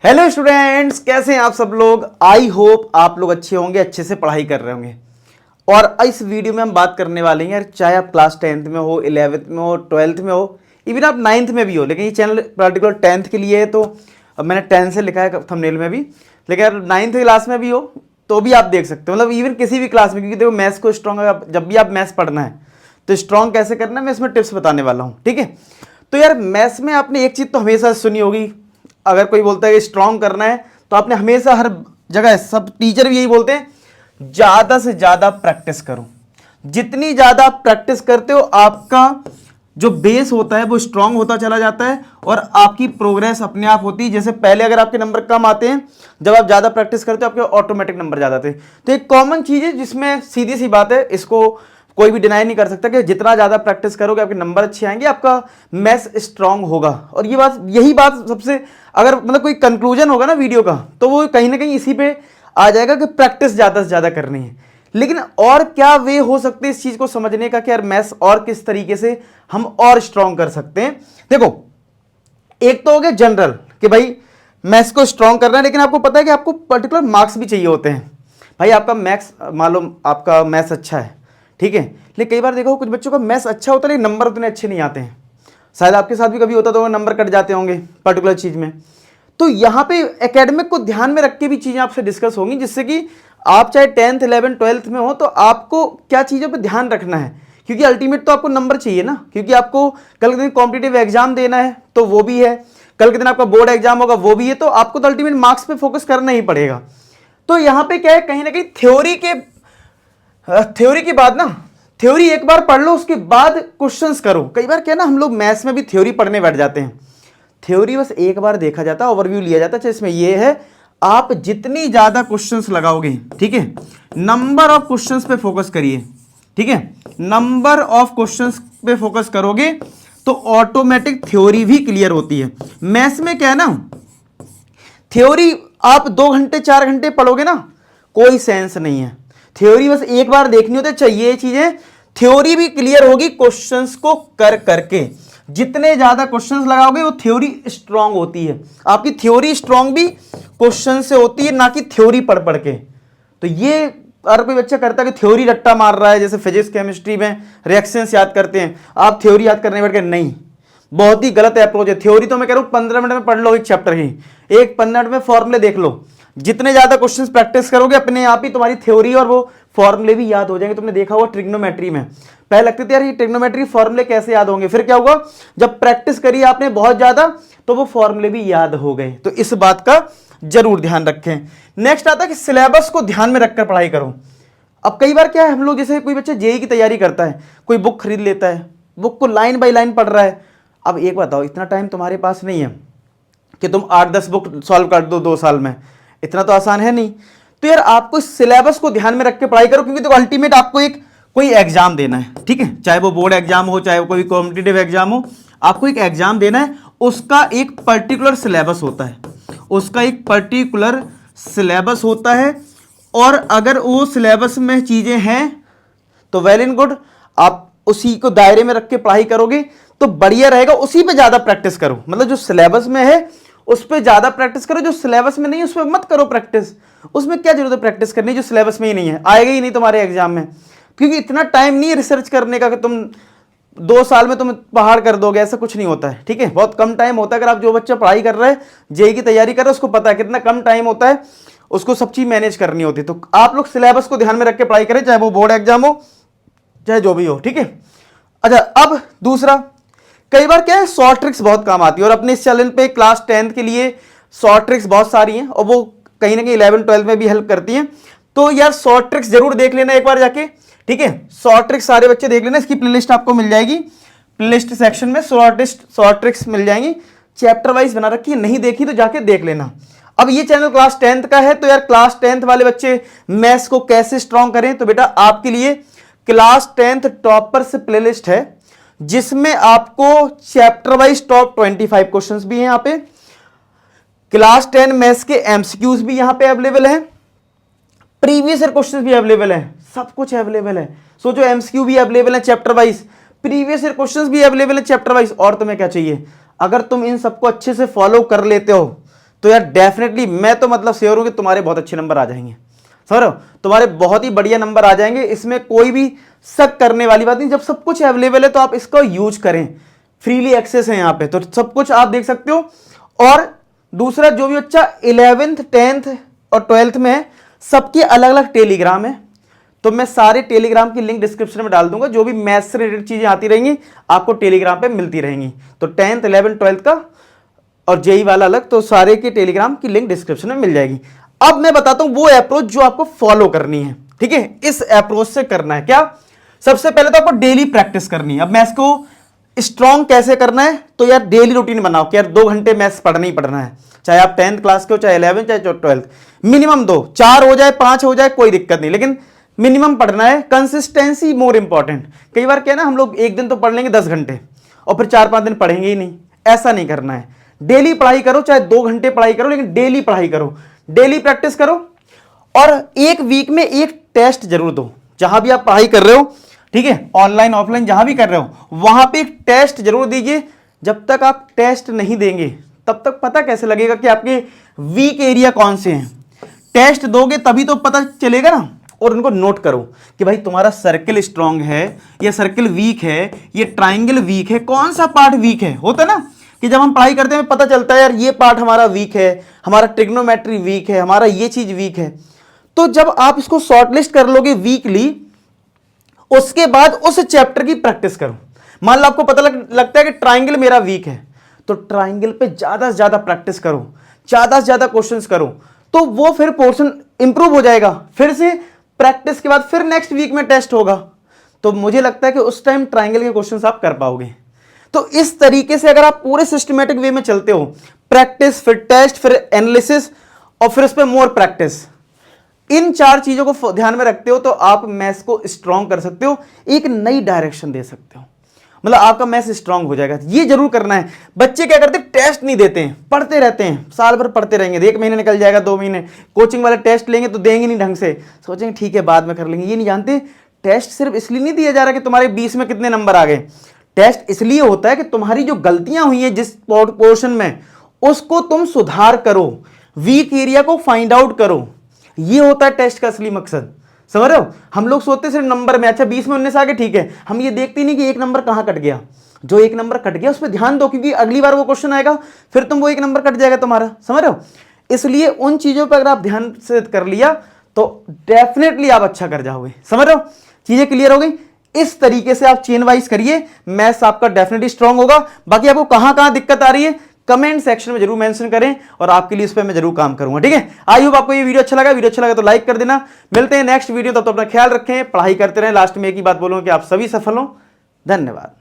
Hello students, कैसे हैं आप सब लोग। आई होप आप लोग अच्छे होंगे, अच्छे से पढ़ाई कर रहे होंगे। और इस वीडियो में हम बात करने वाले हैं यार, चाहे आप क्लास 10th में हो, 11th में हो, 12th में हो, इवन आप 9th में भी हो, लेकिन ये चैनल पर्टिकुलर 10th के लिए है तो मैंने 10 से लिखा है थंबनेल में भी। लेकिन अगर 9th क्लास में भी हो तो भी आप देख सकते हो, मतलब इवन किसी भी क्लास में, क्योंकि देखो मैथ्स को स्ट्रॉन्ग, जब भी आप मैथ्स पढ़ना है तो स्ट्रॉन्ग कैसे करना है मैं इसमें टिप्स बताने वाला हूँ। ठीक है, तो यार मैथ्स में आपने एक चीज़ तो हमेशा सुनी होगी, अगर कोई बोलता है कि स्ट्रॉन्ग करना है तो आपने हमेशा हर जगह, सब टीचर भी यही बोलते हैं, ज़्यादा से ज़्यादा प्रैक्टिस करो। जितनी ज़्यादा प्रैक्टिस करते हो आपका जो बेस होता है वो स्ट्रांग होता चला जाता है और आपकी प्रोग्रेस अपने आप होती है। जैसे पहले अगर आपके नंबर कम आते हैं, जब आप ज़्यादा प्रैक्टिस करते हो आपके ऑटोमेटिक नंबर ज़्यादा आते हैं। तो एक कॉमन चीज़ है जिसमें सीधी सी बात है, इसको कोई भी डिनाई नहीं कर सकता कि जितना ज़्यादा प्रैक्टिस करोगे आपके नंबर अच्छे आएंगे, आपका मैथ्स स्ट्रांग होगा। और ये बात, यही बात सबसे, अगर मतलब कोई कंक्लूजन होगा ना वीडियो का, तो वो कहीं ना कहीं इसी पे आ जाएगा कि प्रैक्टिस ज़्यादा से ज़्यादा करनी है। लेकिन और क्या वे हो सकते हैं इस चीज़ को समझने का कि यार मैथ्स और किस तरीके से हम और स्ट्रांग कर सकते हैं। देखो, एक तो हो गया जनरल कि भाई मैथ्स को स्ट्रांग करना है, लेकिन आपको पता है कि आपको पर्टिकुलर मार्क्स भी चाहिए होते हैं। भाई आपका मैथ्स, मालूम आपका मैथ्स अच्छा है, ठीक है, लेकिन कई बार देखो कुछ बच्चों का मैथ्स अच्छा होता है लेकिन नंबर उतने अच्छे नहीं आते हैं। शायद आपके साथ भी कभी होता तो नंबर कट जाते होंगे पर्टिकुलर चीज़ में। तो यहाँ पे एकेडमिक को ध्यान में रख के भी चीज़ें आपसे डिस्कस होंगी, जिससे कि आप चाहे 10th 11th 12th में हो तो आपको क्या चीज़ों पे ध्यान रखना है, क्योंकि अल्टीमेट तो आपको नंबर चाहिए ना। क्योंकि आपको कल के दिन कॉम्पिटिटिव एग्जाम देना है तो वो भी है, कल के दिन आपका बोर्ड एग्जाम होगा वो भी है, तो आपको तो अल्टीमेट मार्क्स पे फोकस करना ही पड़ेगा। तो यहाँ पे क्या है, कहीं ना कहीं थ्योरी की बात ना, थ्योरी एक बार पढ़ लो उसके बाद क्वेश्चंस करो। कई बार क्या ना, हम लोग मैथ्स में भी थ्योरी पढ़ने बैठ जाते हैं, थ्योरी बस एक बार देखा जाता है, ओवरव्यू लिया जाता है। इसमें यह है, आप जितनी ज्यादा क्वेश्चंस लगाओगे, ठीक है, नंबर ऑफ क्वेश्चंस पे फोकस करिए, ठीक है, नंबर ऑफ क्वेश्चंस पे फोकस करोगे तो ऑटोमेटिक थ्योरी भी क्लियर होती है। मैथ्स में क्या है ना, थ्योरी आप 2 घंटे 4 घंटे पढ़ोगे ना, कोई सेंस नहीं है। थ्योरी बस एक बार देखनी होती है, चाहिए ये चीजें, थ्योरी भी क्लियर होगी क्वेश्चंस को कर करके। जितने ज्यादा क्वेश्चंस लगाओगे वो थ्योरी स्ट्रांग होती है। आपकी थ्योरी स्ट्रांग भी क्वेश्चन से होती है, ना कि थ्योरी पढ़ पढ़ के। तो ये अगर कोई बच्चा करता है कि थ्योरी रट्टा मार रहा है, जैसे फिजिक्स केमिस्ट्री में रिएक्शंस याद करते हैं, आप थ्योरी याद करने बैठ के, नहीं, बहुत ही गलत अप्रोच है। थ्योरी तो मैं कह रहा हूं 15 मिनट में पढ़ लो एक चैप्टर ही, एक 15 मिनट में फॉर्मूले देख लो। जितने ज्यादा क्वेश्चंस प्रैक्टिस करोगे अपने आप ही तुम्हारी थ्योरी और वो फॉर्मूले भी याद हो जाएंगे। तुमने देखा होगा ट्रिग्नोमेट्री में, पहले लगते थे यार ये ट्रिग्नोमेट्री फॉर्मूले कैसे याद होंगे, फिर क्या हुआ, जब प्रैक्टिस करी आपने बहुत ज्यादा तो वो फॉर्मूले भी याद हो गए। तो इस बात का जरूर ध्यान रखें। नेक्स्ट आता है कि सिलेबस को ध्यान में रखकर पढ़ाई करो। अब कई बार क्या है, हम लोग जैसे कोई बच्चा जेईई की तैयारी करता है, कोई बुक खरीद लेता है, बुक को लाइन बाय लाइन पढ़ रहा है। अब एक बताओ, इतना टाइम तुम्हारे पास नहीं है कि तुम 8-10 बुक सॉल्व कर दो 2 साल में, इतना तो आसान है नहीं। तो यार आपको सिलेबस को ध्यान में रख के पढ़ाई करो, क्योंकि देखो अल्टीमेट आपको एक कोई एग्जाम देना है, ठीक है, चाहे वो बोर्ड एग्जाम हो, चाहे वो कोई कॉम्पिटिटिव एग्जाम हो, आपको एक एग्जाम देना है। उसका एक पर्टिकुलर सिलेबस होता है, उसका एक पर्टिकुलर सिलेबस होता है। और अगर वो सिलेबस में चीजें हैं तो वेल एंड गुड, आप उसी को दायरे में रख के पढ़ाई करोगे तो बढ़िया रहेगा। उसी पे ज्यादा प्रैक्टिस करो, मतलब जो सिलेबस में है उस पे ज्यादा प्रैक्टिस करो, जो सिलेबस में नहीं है उस पे मत करो प्रैक्टिस। उसमें क्या जरूरत है प्रैक्टिस करने जो सिलेबस में ही नहीं है, आएगा ही नहीं तुम्हारे एग्जाम में। क्योंकि इतना टाइम नहीं है रिसर्च करने का कि तुम 2 साल में तुम पहाड़ कर दोगे, ऐसा कुछ नहीं होता है, ठीक है, बहुत कम टाइम होता है। अगर आप जो बच्चा पढ़ाई कर रहा है, जेईई की तैयारी कर रहा है, उसको पता है कितना कम टाइम होता है, उसको सब चीज मैनेज करनी होती है। तो आप लोग सिलेबस को ध्यान में रख के पढ़ाई करें, चाहे वो बोर्ड एग्जाम हो चाहे जो भी हो, ठीक है। अच्छा, अब दूसरा, कई बार क्या है, शॉर्ट ट्रिक्स बहुत काम आती है, और अपने इस चैनल पे क्लास 10th के लिए शॉर्ट ट्रिक्स बहुत सारी हैं, और वो कहीं ना कहीं 11th 12th में भी हेल्प करती हैं। तो यार शॉर्ट ट्रिक्स जरूर देख लेना एक बार जाके, ठीक है, शॉर्ट ट्रिक्स सारे बच्चे देख लेना। इसकी प्लेलिस्ट आपको मिल जाएगी, प्लेलिस्ट सेक्शन में शॉर्ट ट्रिक्स मिल जाएंगी, चैप्टर वाइज बना रखी है, नहीं देखी तो जाके देख लेना। अब ये चैनल क्लास 10th का है, तो यार क्लास 10th वाले बच्चे मैथ्स को कैसे स्ट्रॉन्ग करें, तो बेटा आपके लिए क्लास 10th टॉपर्स प्लेलिस्ट है, जिसमें आपको चैप्टर वाइज टॉप 25 क्वेश्चंस भी हैं यहां पे, क्लास 10 मैथ्स के एमसीक्यूज भी यहां पे अवेलेबल हैं, प्रीवियस ईयर क्वेश्चंस भी अवेलेबल हैं, सब कुछ अवेलेबल है। सोचो एमसीक्यू भी अवेलेबल है chapter wise, previous year questions भी अवेलेबल है चैप्टर वाइज, और तुम्हें क्या चाहिए। अगर तुम इन सबको अच्छे से फॉलो कर लेते हो तो यार डेफिनेटली मैं तो मतलब श्योर हूं कि तुम्हारे बहुत अच्छे नंबर आ जाएंगे। समझ रहे हो, तुम्हारे बहुत ही बढ़िया नंबर आ जाएंगे, इसमें कोई भी शक करने वाली बात नहीं। जब सब कुछ अवेलेबल है तो आप इसको यूज करें, फ्रीली एक्सेस है यहाँ पे, तो सब कुछ आप देख सकते हो। और दूसरा, जो भी बच्चा 11th 10th और 12th में है, सबकी अलग अलग टेलीग्राम है, तो मैं सारे टेलीग्राम की लिंक डिस्क्रिप्शन में डाल दूंगा। जो भी मैथ्स से रिलेटेड चीजें आती रहेंगी आपको टेलीग्राम पे मिलती रहेंगी। तो 10th 11th 12th का और जेई वाला अलग, तो सारे के टेलीग्राम की लिंक डिस्क्रिप्शन में मिल जाएगी। अब मैं बताता हूं वो अप्रोच जो आपको फॉलो करनी है, ठीक है। इस अप्रोच से करना है क्या, सबसे पहले तो आपको डेली प्रैक्टिस करनी है। अब मैथ्स को स्ट्रॉन्ग कैसे करना है, तो यार डेली रूटीन बनाओ कि यार 2 घंटे मैथ्स पढ़ना ही पढ़ना है, चाहे आप 10th क्लास के हो, चाहे 11th, चाहे 12th, मिनिमम 2, 4 हो जाए 5 हो जाए कोई दिक्कत नहीं, लेकिन मिनिमम पढ़ना है। Consistency more important. कई बार क्या है ना, हम लोग एक दिन तो पढ़ लेंगे 10 घंटे और फिर 4-5 दिन पढ़ेंगे ही नहीं, ऐसा नहीं करना है। डेली पढ़ाई करो, चाहे 2 घंटे पढ़ाई करो, लेकिन डेली पढ़ाई करो, डेली प्रैक्टिस करो। और एक वीक में एक टेस्ट जरूर दो, जहां भी आप पढ़ाई कर रहे हो, ठीक है, ऑनलाइन ऑफलाइन जहां भी कर रहे हो, वहां पे एक टेस्ट जरूर दीजिए। जब तक आप टेस्ट नहीं देंगे तब तक पता कैसे लगेगा कि आपके वीक एरिया कौन से हैं। टेस्ट दोगे तभी तो पता चलेगा ना। और उनको नोट करो कि भाई तुम्हारा सर्किल स्ट्रांग है या सर्किल वीक है, ये ट्राइंगल वीक है, कौन सा पार्ट वीक है। होता है ना कि जब हम पढ़ाई करते हैं पता चलता है यार ये पार्ट हमारा वीक है, हमारा ट्रिग्नोमेट्री वीक है, हमारा ये चीज वीक है। तो जब आप इसको शॉर्टलिस्ट कर लोगे वीकली, उसके बाद उस चैप्टर की प्रैक्टिस करो। मान लो आपको पता लगता है कि ट्राइंगल मेरा वीक है, तो ट्राइंगल पे ज्यादा से ज्यादा प्रैक्टिस करो, ज्यादा से ज्यादा क्वेश्चंस करो, तो वो फिर पोर्शन इंप्रूव हो जाएगा। फिर से प्रैक्टिस के बाद फिर नेक्स्ट वीक में टेस्ट होगा, तो मुझे लगता है कि उस टाइम ट्राइंगल के क्वेश्चंस आप कर पाओगे। तो इस तरीके से अगर आप पूरे सिस्टमेटिक वे में चलते हो, प्रैक्टिस फिर टेस्ट फिर एनालिसिस और फिर उस पर मोर प्रैक्टिस, इन 4 चीजों को ध्यान में रखते हो तो आप मैथ्स को स्ट्रॉन्ग कर सकते हो, एक नई डायरेक्शन दे सकते हो, मतलब आपका मैथ्स स्ट्रॉन्ग हो जाएगा। ये जरूर करना है। बच्चे क्या करते हैं, टेस्ट नहीं देते हैं, पढ़ते रहते हैं, साल भर पढ़ते रहेंगे, 1 महीने निकल जाएगा, 2 महीने, कोचिंग वाले टेस्ट लेंगे तो देंगे नहीं ढंग से, सोचेंगे ठीक है बाद में कर लेंगे। ये नहीं जानते टेस्ट सिर्फ इसलिए नहीं दिया जा रहा कि तुम्हारे 20 में कितने नंबर आ गए। टेस्ट इसलिए होता है कि तुम्हारी जो गलतियां हुई है जिस पोर्शन में, उसको तुम सुधार करो, वीक एरिया को फाइंड आउट करो। ये होता है टेस्ट का असली मकसद। समझ रहे हो, हम लोग सोचते सिर्फ नंबर में, अच्छा 20 में 19 आ गए ठीक है, हम ये देखते नहीं कि 1 नंबर कहां कट गया। जो 1 नंबर कट गया उस पर ध्यान दो, क्योंकि अगली बार वो क्वेश्चन आएगा फिर तुम वो 1 नंबर कट जाएगा तुम्हारा। समझ रहे हो, इसलिए उन चीजों पर अगर आप ध्यान से कर लिया तो डेफिनेटली आप अच्छा कर जाओगे। समझ रहे हो, चीजें क्लियर हो गई। इस तरीके से आप चेन वाइज करिए, मैथ्स आपका डेफिनेटली स्ट्रांग होगा। बाकी आपको कहां कहां दिक्कत आ रही है कमेंट सेक्शन में जरूर मेंशन करें और आपके लिए इस पर मैं जरूर काम करूंगा, ठीक है। आई होप आपको ये वीडियो अच्छा लगा, वीडियो अच्छा लगा तो लाइक कर देना। मिलते हैं नेक्स्ट वीडियो, तब तो अपना ख्याल रखें, पढ़ाई करते रहें। लास्ट में एक ही बात बोलूंगा कि आप सभी सफल हो। धन्यवाद।